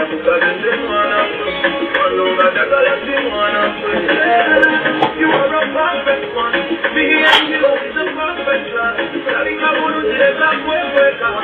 You are a perfect one. Me and you is a perfect love. Like a woman who is a worker.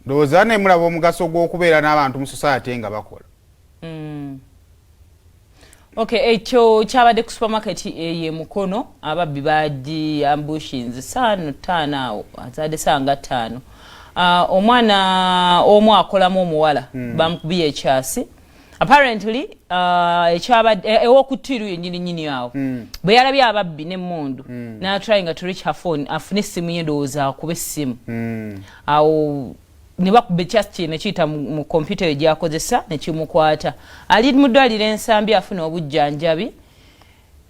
Ndowooza ne mulaba omugaso gw'okubeera n'abantu mu society nga bakola. Okay, ekyo kyabadde ku supermarket ye Mukono ababbi baagi ambushinze ttaano awo azadde sanga 5. Omwana omu akolamu omuwala bamukubye ekyasi. Apparently ekyabadde ew'okuttiru yennyini awo bwe yalabye ababbi n'emmundu n'atrying to reach her phone afune essimu ye ndowooza akube essimu awo ne bakuba ekyasi kye ne kiyita mu kompyuta ye gy'akozesa ne kimukwata. Ali mu ddwaliro ensambi afuna obujjanjabi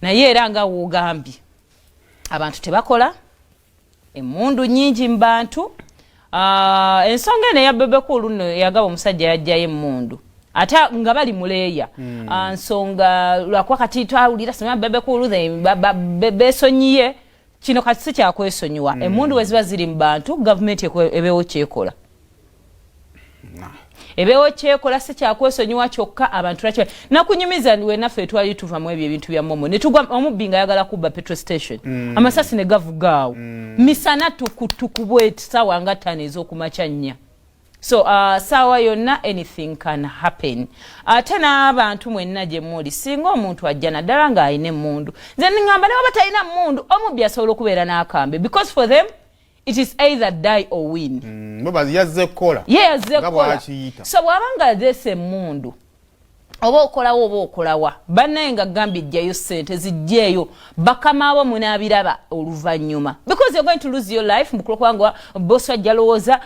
naye era nga woogambye abantu tebakola emmundu nnyingi mu bantu. Ensonga eno eya bebekulu nno yagaba omusajja yajjayo emmundu ate nga bali muleeya nsonga lwakuba kati twawulira sima bebekulu besonyiye kino kati si kyakwesonyiwa. Emmundu bwe ziba ziri mu bantu gavumenti ebeewo kyekola. Ebeewo kyekola si kyakwesonyiwa kyokka abantu lwaki nakunyumiza we naffe twali tuvamu ebyo ebintu bya momo ne tugwa omubbi nga ayagala kubba petrol station amasasi ne gavugaawo misana tukubwe ssaawa nga 5 ez'okumakya 4. So saawa yonna anything can happen. Ate n'abantu mwenna gye muli singa omuntu ajja naddala ng'alina emmundu nze ngamba ne baba talina mmundu omubbi asobola okubeera n'akambe because for them it is either die or win. Mbabazi yazze kola. Yazze kola. So bwabanga zese mundu. Oba okolawo oba okolawa. Bannaye nga gambye ejjayo ssente zijjeeyo bakama abo munaabiraba oluvannyuma. Because you're going to lose your life mukulu kwangwa boss ajja lowooza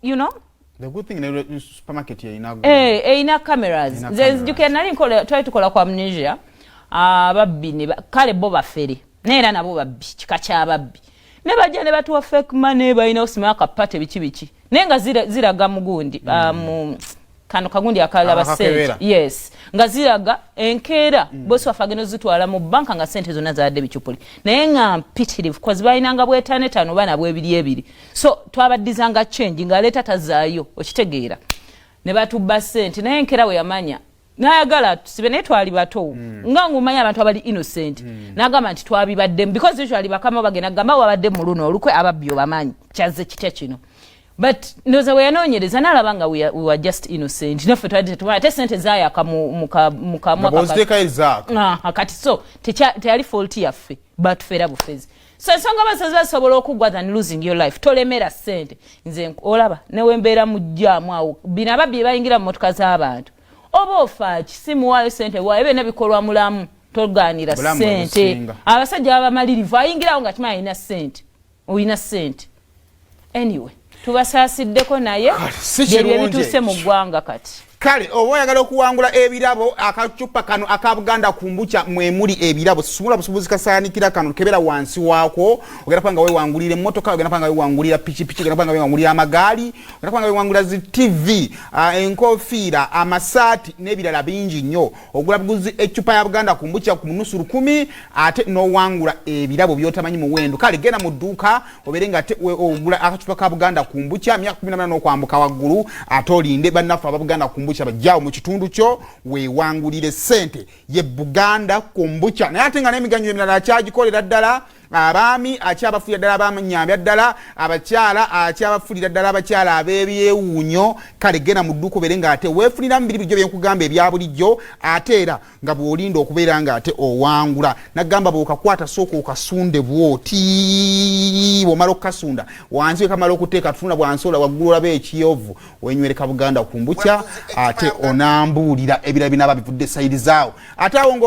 you know. The good thing in the supermarket here ina cameras. You can try to kola kwa amnesia. Ababbi ne kale bo bafere. Neera nabo babbi kika ky'ababbi. Ne bajja ne batuwa fake money balina osimaya kapate biki nenga ziraga mugundi kano kagundi akalaba sente yes nga ziraga enkeera bosi wafageno zitwala mu banka nga sente zonna zadde bichupuli naye nga mpitirivu kozi balinanga bwetanetano bana bwebiri so twabadizanga change nga leta tazaayo okitegeera ne batubba sente naye enkeera we yamanya nayagala sibe ne twali bato nga ngumanya abantu abali innocent nagamba nti twabibadde because usually bakama bagena gamba wabadde mu luno olukwe ababbi obamanyi kyaze kitya kino but ndoza we yanonyereza nalabanga we were just innocent naffe twali sente zaya kati so teyali fault yaffe but fera bufezi so ensonga abasazi basobola okugwa than losing your life tolemera sente nze olaba newe mbeera mujjaamu awo bino ababbi bayingira mu motoka z'abantu oba ofa kisimu wayo sente wayo bena bikolwa mulamu toganira sente abasajja abamalirivu ayingirawo nga kimanyi alina sente oyina sente anyway tubasasiddeko naye byebyo bituuse mu ggwanga kati kale oba oyagala okuwangula ebirabo akacupa kano aka Buganda kumbucha mwemuli ebirabo sumula busubuzi kasaanikira kano kebera wansi wako ogenda panga wewangulire motoka ogenda panga wewangulira pichipichi ogenda panga wewangulira amagaali ogenda panga wewangulira zi TV enkofiira amasaati n'ebirala bingi nnyo ogula buguzi ecupa ya Buganda kumbucha ku nusu 10 ate no wangula ebirabo byotamanyi muwendo kale genda mu dduuka oberenga ate ogula akacupa ka Buganda kumbucha 18 n'okwambuka waggulu ate olinde bannafu aba Buganda kumbucha bajjawo mu kitundu kyo wewangulire sente ye Buganda kumbucha naye ate nga n'emiganyo emirala akyagikolera ddala abaami akyabafulira ddala abamanyambya ddala abakyala akyabafulira ddala abakyala abeebyewuunyo kale gena mu dduuka obeere nga ate weefulira mu biri bijjo byenkugamba ebya bulijjo ate era nga bw'olinda okubeera nga ate owangula nagamba bw'okakwata sooka okasunde bw'oti bw'omala okukasunda wansi wekamala okuteeka tufuna bwansola waggulu olaba ekiyovu wenywereka Buganda kumbucha ate onambuulira ebirala binaaba bivudde sayidi zaawo ate awo